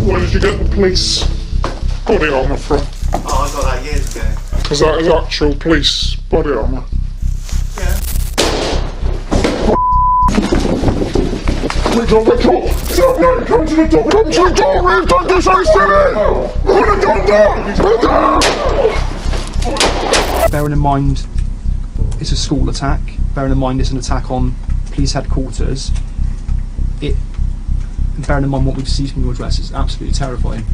Where did you get the police body armour from? Oh, I got that years ago. Is that his actual police body armour? Yeah. Wake up! No, come to the door! Come to the door, Reed! Don't be so silly! Put a gun down! Put it down! Bearing in mind it's a school attack, bearing in mind it's an attack on police headquarters, bearing in mind what we've seen from your address, is absolutely terrifying.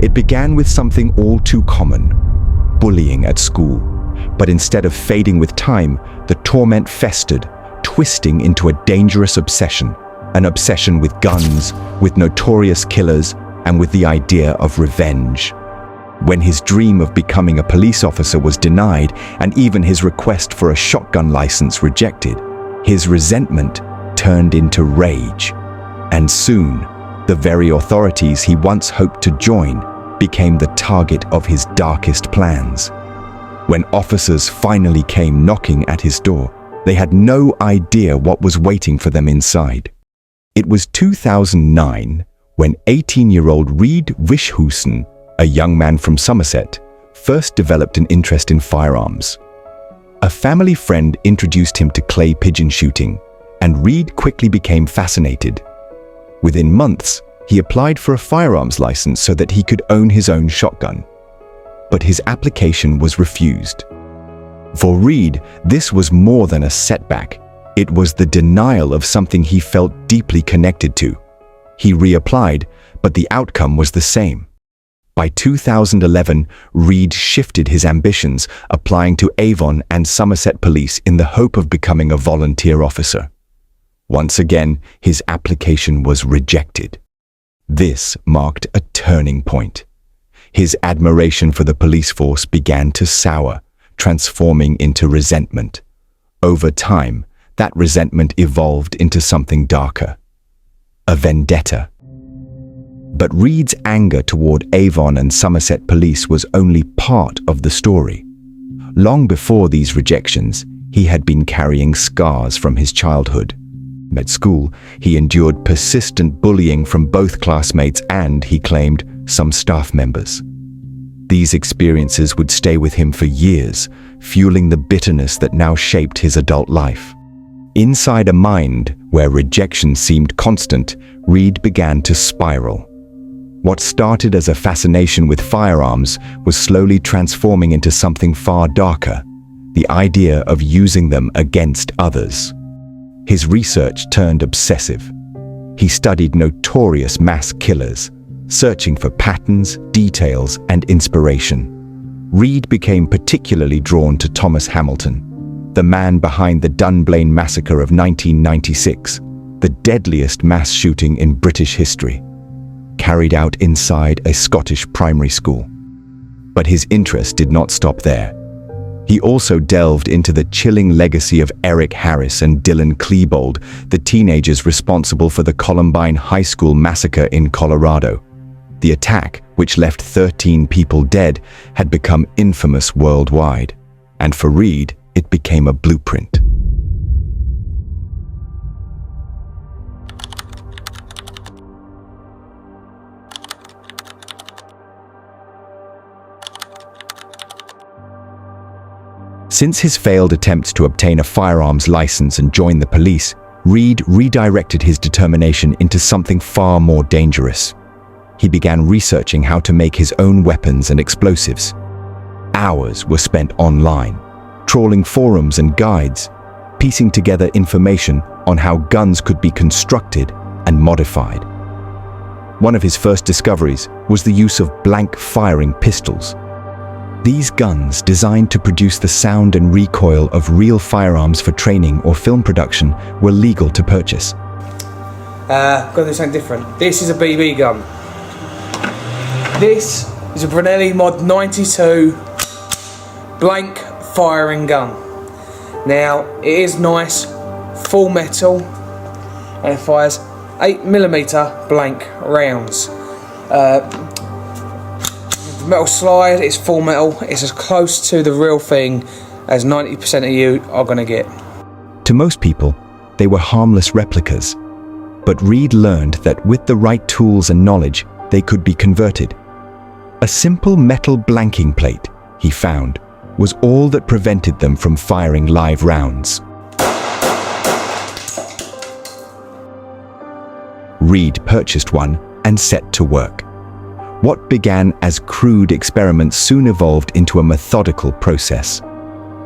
It began with something all too common, bullying at school. But instead of fading with time, the torment festered, twisting into a dangerous obsession. An obsession with guns, with notorious killers, and with the idea of revenge. When his dream of becoming a police officer was denied, and even his request for a shotgun license rejected, his resentment turned into rage. And soon, the very authorities he once hoped to join became the target of his darkest plans. When officers finally came knocking at his door, they had no idea what was waiting for them inside. It was 2009 when 18-year-old Reed Wischhusen, a young man from Somerset, first developed an interest in firearms. A family friend introduced him to clay pigeon shooting, and Reed quickly became fascinated. Within months, he applied for a firearms license so that he could own his own shotgun. But his application was refused. For Reed, this was more than a setback. It was the denial of something he felt deeply connected to. He reapplied, but the outcome was the same. By 2011, Reed shifted his ambitions, applying to Avon and Somerset Police in the hope of becoming a volunteer officer. Once again, his application was rejected. This marked a turning point. His admiration for the police force began to sour, transforming into resentment. Over time, that resentment evolved into something darker, a vendetta. But Reed's anger toward Avon and Somerset Police was only part of the story. Long before these rejections, he had been carrying scars from his childhood. At school, he endured persistent bullying from both classmates and, he claimed, some staff members. These experiences would stay with him for years, fueling the bitterness that now shaped his adult life. Inside a mind where rejection seemed constant, Reed began to spiral. What started as a fascination with firearms was slowly transforming into something far darker, the idea of using them against others. His research turned obsessive. He studied notorious mass killers, searching for patterns, details, and inspiration. Reed became particularly drawn to Thomas Hamilton, the man behind the Dunblane Massacre of 1996, the deadliest mass shooting in British history, carried out inside a Scottish primary school. But his interest did not stop there. He also delved into the chilling legacy of Eric Harris and Dylan Klebold, the teenagers responsible for the Columbine High School massacre in Colorado. The attack, which left 13 people dead, had become infamous worldwide, and for Reed, it became a blueprint. Since his failed attempts to obtain a firearms license and join the police, Reed redirected his determination into something far more dangerous. He began researching how to make his own weapons and explosives. Hours were spent online, trawling forums and guides, piecing together information on how guns could be constructed and modified. One of his first discoveries was the use of blank-firing pistols. These guns, designed to produce the sound and recoil of real firearms for training or film production, were legal to purchase. Got to do something different. This is a BB gun. This is a Brunelli Mod 92 blank firing gun. Now, it is nice, full metal, and it fires 8mm blank rounds. Metal slide, it's full metal, it's as close to the real thing as 90% of you are going to get. To most people, they were harmless replicas. But Reed learned that with the right tools and knowledge, they could be converted. A simple metal blanking plate, he found, was all that prevented them from firing live rounds. Reed purchased one and set to work. What began as crude experiments soon evolved into a methodical process.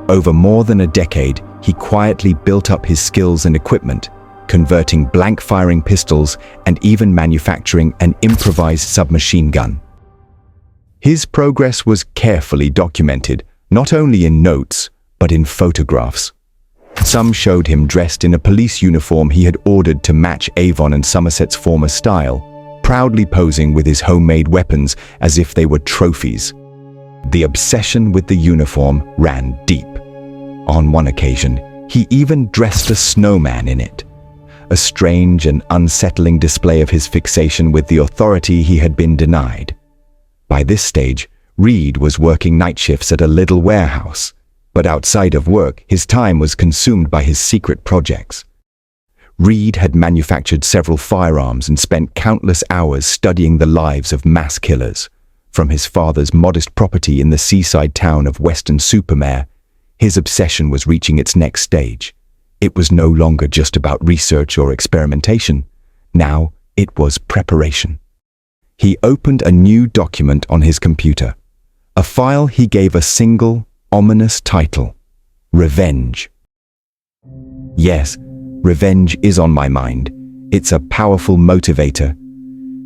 Over more than a decade, he quietly built up his skills and equipment, converting blank-firing pistols and even manufacturing an improvised submachine gun. His progress was carefully documented, not only in notes, but in photographs. Some showed him dressed in a police uniform he had ordered to match Avon and Somerset's former style, proudly posing with his homemade weapons as if they were trophies. The obsession with the uniform ran deep. On one occasion, he even dressed a snowman in it, a strange and unsettling display of his fixation with the authority he had been denied. By this stage, Reed was working night shifts at a little warehouse, but outside of work, his time was consumed by his secret projects. Reed had manufactured several firearms and spent countless hours studying the lives of mass killers. From his father's modest property in the seaside town of Weston-super-Mare, his obsession was reaching its next stage. It was no longer just about research or experimentation. Now it was preparation. He opened a new document on his computer, a file he gave a single, ominous title: Revenge. Yes, revenge is on my mind. It's a powerful motivator.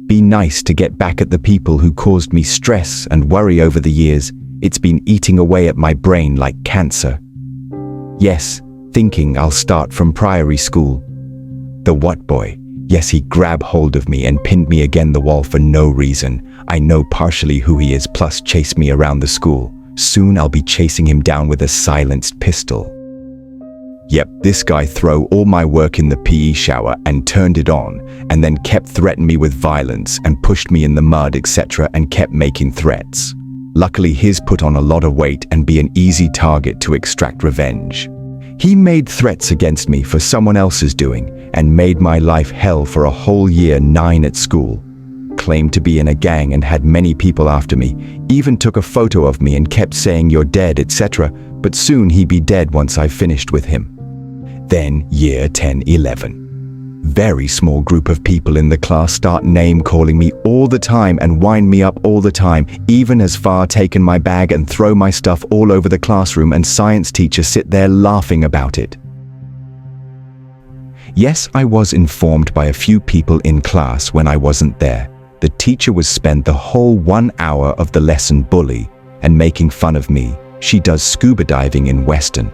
Be nice to get back at the people who caused me stress and worry over the years. It's been eating away at my brain like cancer. Yes, thinking I'll start from primary school. The what boy? Yes, he grabbed hold of me and pinned me against the wall for no reason. I know partially who he is, plus chased me around the school. Soon I'll be chasing him down with a silenced pistol. Yep, this guy threw all my work in the PE shower and turned it on, and then kept threatening me with violence and pushed me in the mud, etc., and kept making threats. Luckily, his put on a lot of weight and be an easy target to extract revenge. He made threats against me for someone else's doing and made my life hell for a whole year 9 at school. Claimed to be in a gang and had many people after me, even took a photo of me and kept saying you're dead, etc., but soon he'd be dead once I finished with him. Then year 10-11. Very small group of people in the class start name-calling me all the time and wind me up all the time, even as far taken my bag and throw my stuff all over the classroom, and science teacher sit there laughing about it. Yes, I was informed by a few people in class when I wasn't there. The teacher was spent the whole 1 hour of the lesson bully and making fun of me. She does scuba diving in Weston.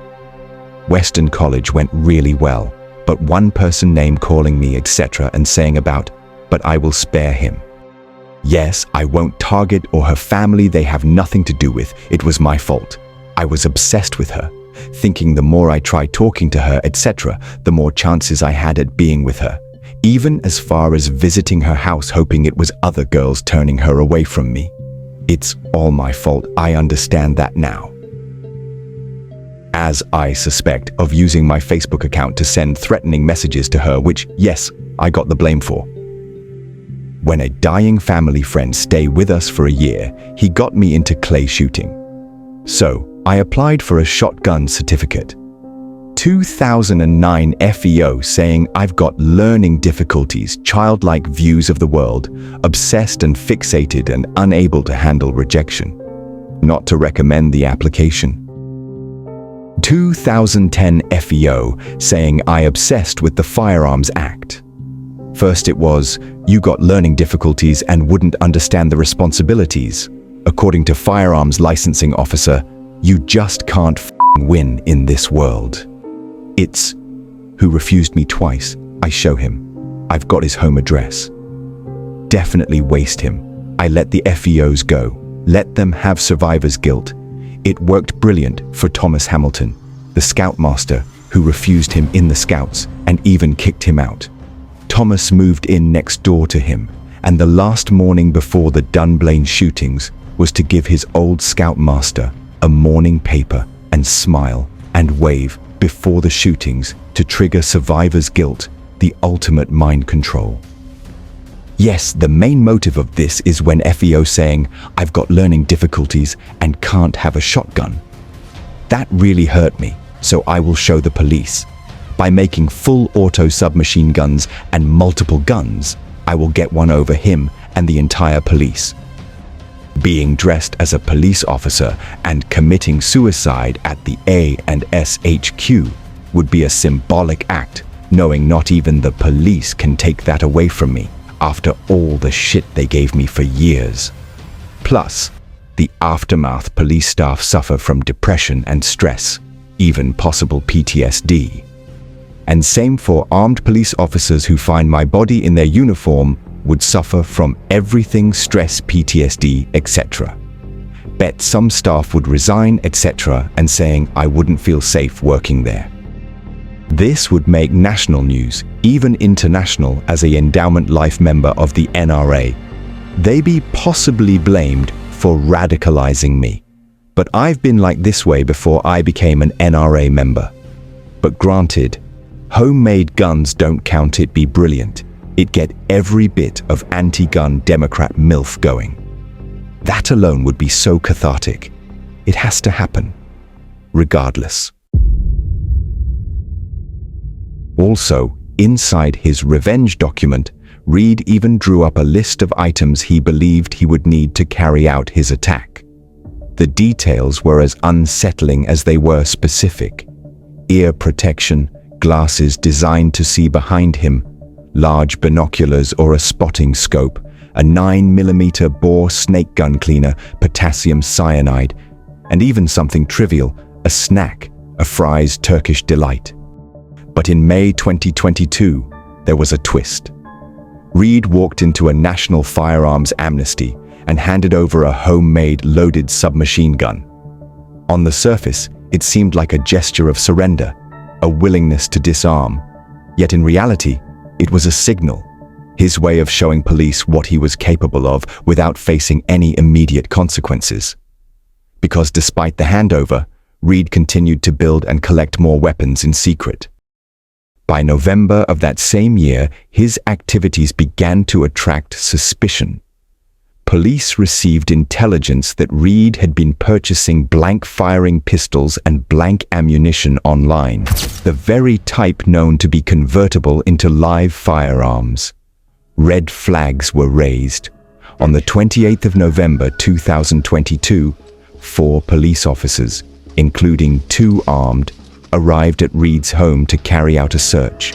Weston College went really well, but one person name calling me, etc., and saying about, but I will spare him. Yes, I won't target or her family, they have nothing to do with. It was my fault. I was obsessed with her, thinking the more I tried talking to her, etc., the more chances I had at being with her. Even as far as visiting her house, hoping it was other girls turning her away from me. It's all my fault, I understand that now. As I suspect of using my Facebook account to send threatening messages to her, which, yes, I got the blame for. When a dying family friend stayed with us for a year, he got me into clay shooting. So, I applied for a shotgun certificate. 2009 FEO saying I've got learning difficulties, childlike views of the world, obsessed and fixated and unable to handle rejection. Not to recommend the application. 2010 FEO saying I obsessed with the Firearms Act. First it was, you got learning difficulties and wouldn't understand the responsibilities. According to firearms licensing officer, you just can't win in this world. It's who refused me twice. I show him. I've got his home address. Definitely waste him. I let the FEOs go. Let them have survivor's guilt. It worked brilliant for Thomas Hamilton, the scoutmaster who refused him in the scouts and even kicked him out. Thomas moved in next door to him, and the last morning before the Dunblane shootings was to give his old scoutmaster a morning paper and smile and wave before the shootings to trigger survivor's guilt the ultimate mind control. Yes, the main motive of this is when FEO saying, "I've got learning difficulties and can't have a shotgun." That really hurt me, so I will show the police. By making full auto submachine guns and multiple guns, I will get one over him and the entire police. Being dressed as a police officer and committing suicide at the A&S HQ would be a symbolic act, knowing not even the police can take that away from me after all the shit they gave me for years. Plus, the aftermath police staff suffer from depression and stress, even possible PTSD. And same for armed police officers who find my body in their uniform would suffer from everything, stress, PTSD, etc. Bet some staff would resign, etc., and saying I wouldn't feel safe working there. This would make national news, even international, as a endowment life member of the NRA. They be possibly blamed for radicalizing me. But I've been like this way before I became an NRA member. But granted, homemade guns don't count. It be brilliant. It get every bit of anti-gun Democrat MILF going. That alone would be so cathartic. It has to happen, regardless. Also, inside his revenge document, Reed even drew up a list of items he believed he would need to carry out his attack. The details were as unsettling as they were specific. Ear protection, glasses designed to see behind him, large binoculars or a spotting scope, a 9mm bore snake gun cleaner, potassium cyanide, and even something trivial, a snack, a Fry's Turkish delight. But in May 2022, there was a twist. Reed walked into a national firearms amnesty and handed over a homemade loaded submachine gun. On the surface, it seemed like a gesture of surrender, a willingness to disarm. Yet in reality, it was a signal, his way of showing police what he was capable of without facing any immediate consequences. Because despite the handover, Reed continued to build and collect more weapons in secret. By November of that same year, his activities began to attract suspicion. Police received intelligence that Reed had been purchasing blank-firing pistols and blank ammunition online, the very type known to be convertible into live firearms. Red flags were raised. On the 28th of November 2022, 4 police officers, including 2 armed, arrived at Reed's home to carry out a search.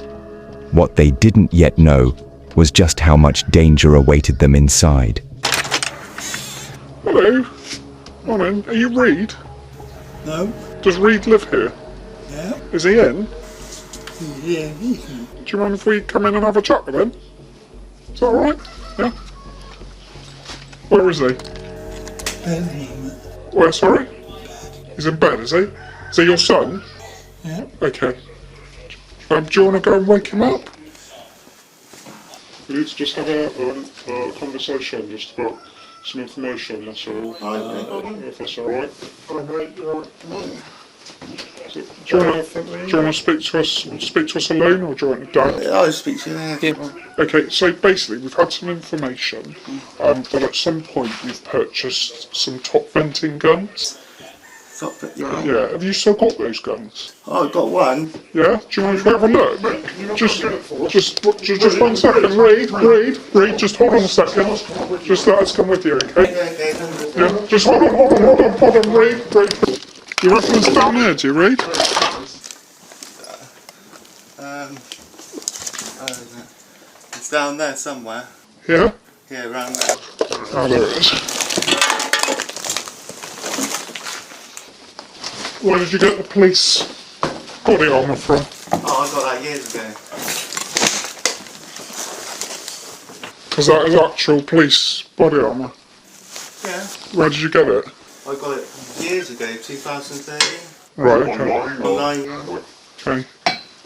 What they didn't yet know was just how much danger awaited them inside. Hello. Morning. Are you Reed? No? Does Reed live here? Yeah? Is he in? Yeah, he's in. Do you mind if we come in and have a chat with him? Is that alright? Yeah? Where is he? Birmingham. Where, sorry? He's in bed, is he? Is he your son? Yeah? Okay. Do you want to go and wake him up? We need to just have a conversation just about some information, that's all. If that's alright. So, do you want to speak to us alone, or do you want to down? I'll speak to you now. Yeah. Okay, so basically we've had some information that at some point you've purchased some top venting guns. Yeah, have you still got those guns? Oh, I've got one. Yeah? Do you mind if we have a look? Just 1 second, Reed, just hold on a second. Just let us come with you, okay? Yeah, just hold on, Reed. You reckon it's down there, do you, Reed? It's down there somewhere. Yeah? Yeah, around there. Oh, there it is. Where did you get the police body armour from? Oh, I got that years ago. Is that his actual police body armour? Yeah. Where did you get it? I got it years ago, 2013. Right, okay. Online. Okay.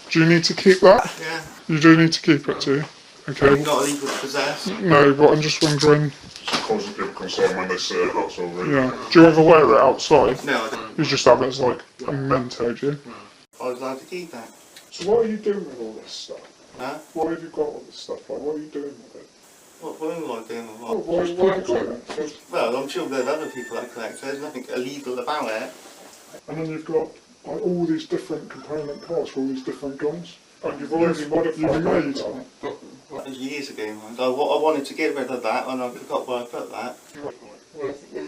Do you need to keep that? Yeah. You do need to keep it, do you? Okay. Not illegal to possess. No, but I'm just wondering. Causes people concern when they see it, that's all really. Yeah. Do you ever wear it outside? No, I don't. You just have it as like a memento, do you? I was allowed to keep that. So what are you doing with all this stuff? Huh? Why have you got all this stuff? Like, what are you doing with it? What am I doing with Oh, what? why have you got it? Well, I'm sure there's other people that collect. There's nothing illegal about it. And then you've got like, all these different component parts for all these different guns. And you've already made them. That was years ago, man. I wanted to get rid of that and I forgot where I put that.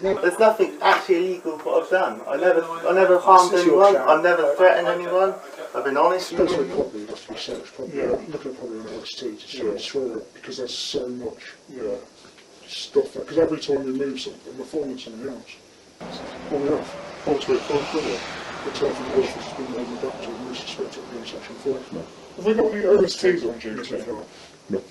There's nothing actually illegal with what I've done. I never harmed anyone. I've never threatened anyone. I've been honest. Especially probably has to be searched. Probably, look at probably an OST to search through it because there's so much stuff there. Because every time you move something, we're finding something else. Well, we have. Also, the telephone voice has been made back to and we suspect it being section 4. Have we got any OSTs on duty? No.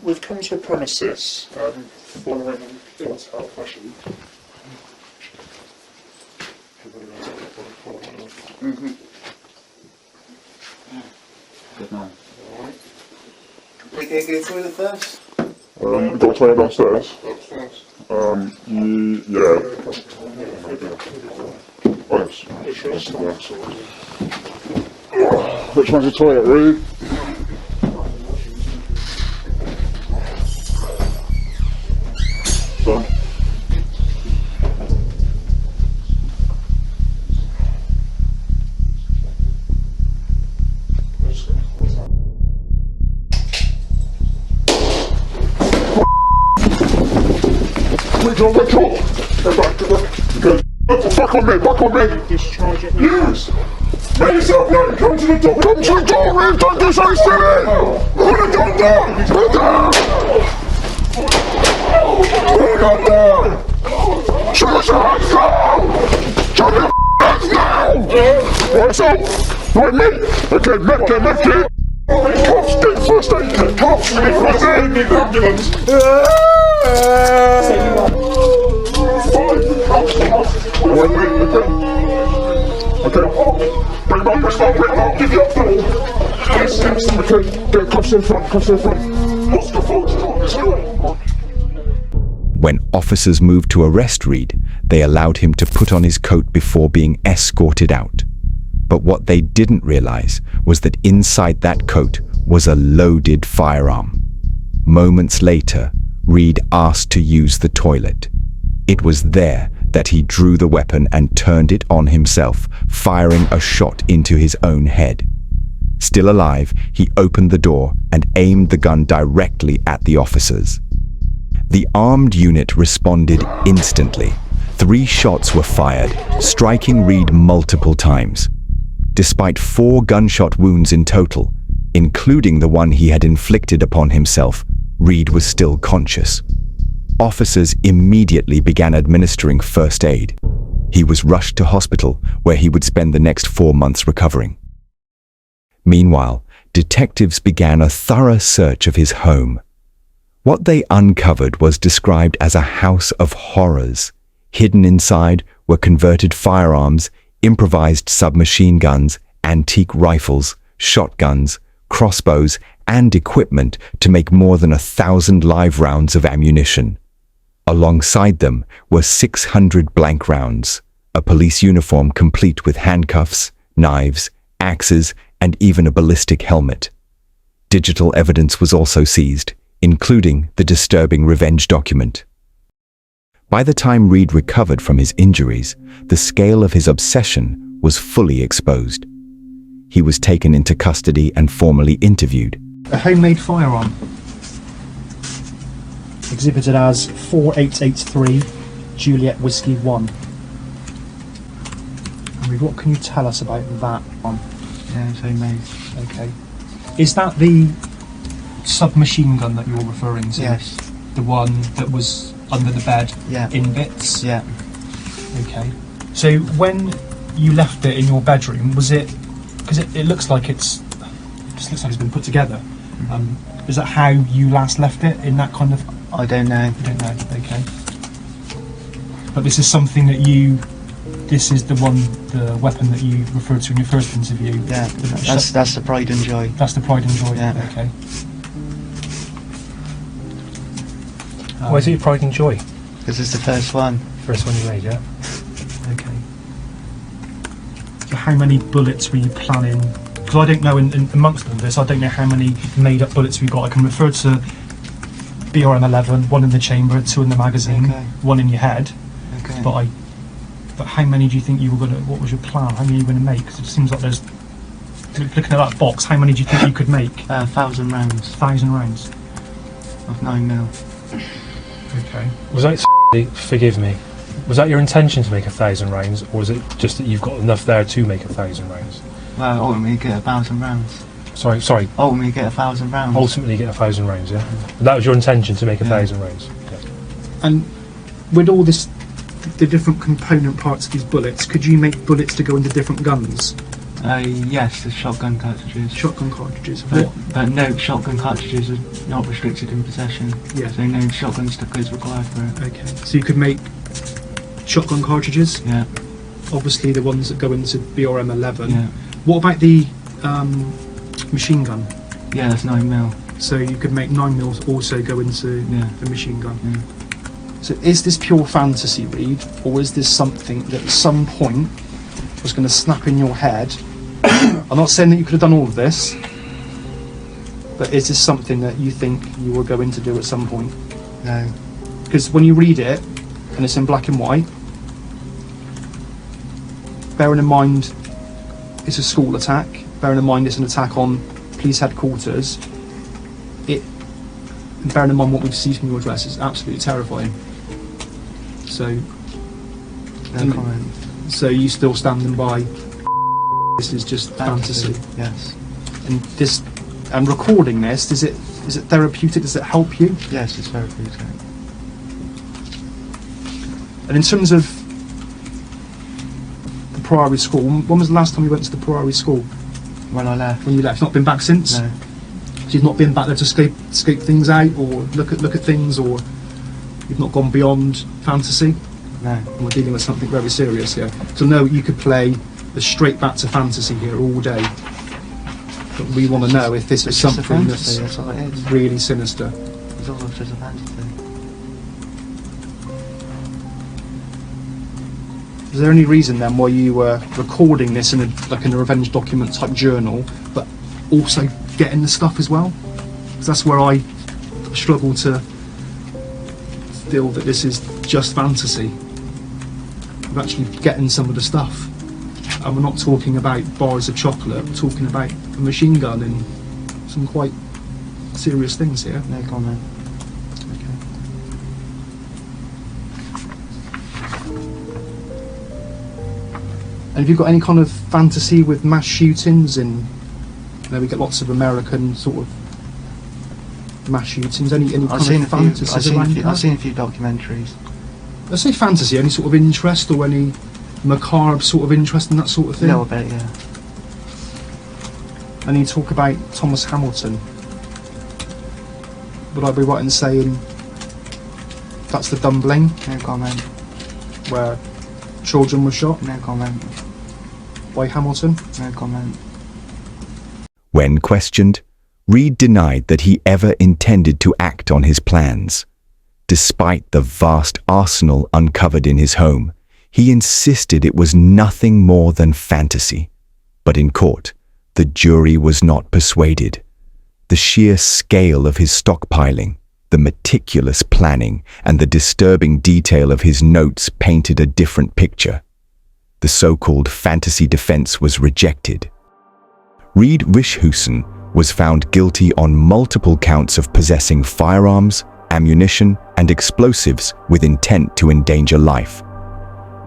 We've come to a premises following intel actually. Good man. We can go through the first. We've got a toilet downstairs. Yeah. Which one's the toilet, Reed? Son. Wake up! Go back on me! Discharge it. Yes! Make yourself known! Come to the door! Come to the door, Reed! Don't do so silly! Put a gun down! Put it down! Put a gun down! Show us your hands now! Show me your hands now! What's up? Right, me? Okay, make it! Cops, get first aid kit! Cops, get first aid! Need ambulance! Okay. Bring my pistol, bring him up, give you up, okay, get cuffs in front. What's the phone? When officers moved to arrest Reed, they allowed him to put on his coat before being escorted out. But what they didn't realize was that inside that coat was a loaded firearm. Moments later, Reed asked to use the toilet. It was there that he drew the weapon and turned it on himself, firing a shot into his own head. Still alive, he opened the door and aimed the gun directly at the officers. The armed unit responded instantly. 3 shots were fired, striking Reed multiple times. Despite 4 gunshot wounds in total, including the one he had inflicted upon himself, Reed was still conscious. Officers immediately began administering first aid. He was rushed to hospital, where he would spend the next 4 months recovering. Meanwhile, detectives began a thorough search of his home. What they uncovered was described as a house of horrors. Hidden inside were converted firearms, improvised submachine guns, antique rifles, shotguns, crossbows, and equipment to make more than 1,000 live rounds of ammunition. Alongside them were 600 blank rounds, a police uniform complete with handcuffs, knives, axes, and even a ballistic helmet. Digital evidence was also seized, including the disturbing revenge document. By the time Reed recovered from his injuries, the scale of his obsession was fully exposed. He was taken into custody and formally interviewed. A homemade firearm, exhibited as 4883 Juliet Whiskey 1. Reed, what can you tell us about that one? Yeah, it's homemade. Okay. Is that the submachine gun that you're referring to? Yes. The one that was under the bed Yeah. in bits? Yeah. Okay. So when you left it in your bedroom, was it, because it looks like it just looks like it's been put together. Is that how you last left it, in that kind of... I don't know. You don't know, okay. But this is something that this is the weapon that you referred to in your first interview? Yeah, that's the pride and joy. That's the pride and joy, Yeah. okay. Why is it your pride and joy? Because it's the first one. First one you made, yeah? Okay. how many bullets were you planning? Because I don't know, amongst all this, I don't know how many made-up bullets we got. I can refer to BRM 11, 1 in the chamber, 2 in the magazine, Okay. 1 in your head. Okay. But how many do you think you were gonna? What was your plan? How many are you gonna make? Because it seems like there's. Looking at that box, how many do you think you could make? 1,000 rounds 1,000 rounds. of 9mm. Okay. Was that, forgive me, was that your intention to make 1,000 rounds, or was it just that you've got enough there to make 1,000 rounds? Well, ultimately get 1,000 rounds. Sorry, Ultimately get 1,000 rounds. ultimately get 1,000 rounds, yeah? That was your intention, to make 1,000 rounds? Yeah. And with all this, the different component parts of these bullets, could you make bullets to go into different guns? Yes, the shotgun cartridges. Shotgun cartridges. But no, shotgun cartridges are not restricted in possession. Yeah. So no shotgun sticker is required for it. Okay. So you could make shotgun cartridges. Yeah. Obviously, the ones that go into BRM 11. Yeah. What about the machine gun? Yeah, that's 9mm. So you could make 9mm also go into Yeah. the machine gun. Yeah. So is this pure fantasy, Reed, or is this something that at some point was going to snap in your head? I'm not saying that you could have done all of this, but is this something that you think you were going to do at some point? No. Because when you read it, and it's in black and white, bearing in mind it's a school attack, bearing in mind it's an attack on police headquarters, bearing in mind what we've seen from your address, is absolutely terrifying. So, No comment. so you still standing by? This is just fantasy. Yes. And this, and recording this, is it therapeutic? Does it help you? Yes, it's therapeutic. And in terms of the Priory School, when was the last time you went to the Priory School? When I left. When you left? Not been back since? No. So you've not been back there to scope things out, or look at things, or you've not gone beyond fantasy? No. And we're dealing with something very serious here. So no, you could play straight back to fantasy here all day. But we want to know if this is It's just a something fantasy, that's that's all it is. really sinister. It's all just a fantasy. Is there any reason then why you were recording this in a revenge document type journal, but also getting the stuff as well? Because that's where I struggle to feel that this is just fantasy. We're actually getting some of the stuff, and we're not talking about bars of chocolate. We're talking about a machine gun and some quite serious things here. No comment. And have you got any kind of fantasy with mass shootings? And we get lots of American sort of mass shootings. Any kind of fantasies around that? I've seen a few documentaries. Let's say fantasy. Any sort of interest or any macabre sort of interest in that sort of thing? No, I bet, yeah. And you talk about Thomas Hamilton. Would I be right in saying that's the Dumbling No comment. where children were shot No comment. by Hamilton? No comment. When questioned, Reed denied that he ever intended to act on his plans. Despite the vast arsenal uncovered in his home, he insisted it was nothing more than fantasy. But in court, the jury was not persuaded. The sheer scale of his stockpiling, the meticulous planning, and the disturbing detail of his notes painted a different picture. The so-called fantasy defense was rejected. Reed Wischhusen was found guilty on multiple counts of possessing firearms, ammunition, and explosives with intent to endanger life.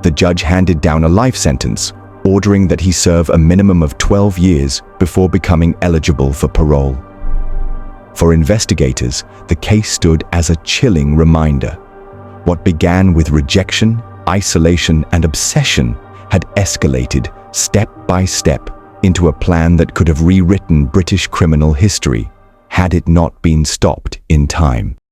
The judge handed down a life sentence, ordering that he serve a minimum of 12 years before becoming eligible for parole. For investigators, the case stood as a chilling reminder. What began with rejection, isolation, and obsession had escalated step by step into a plan that could have rewritten British criminal history had it not been stopped in time.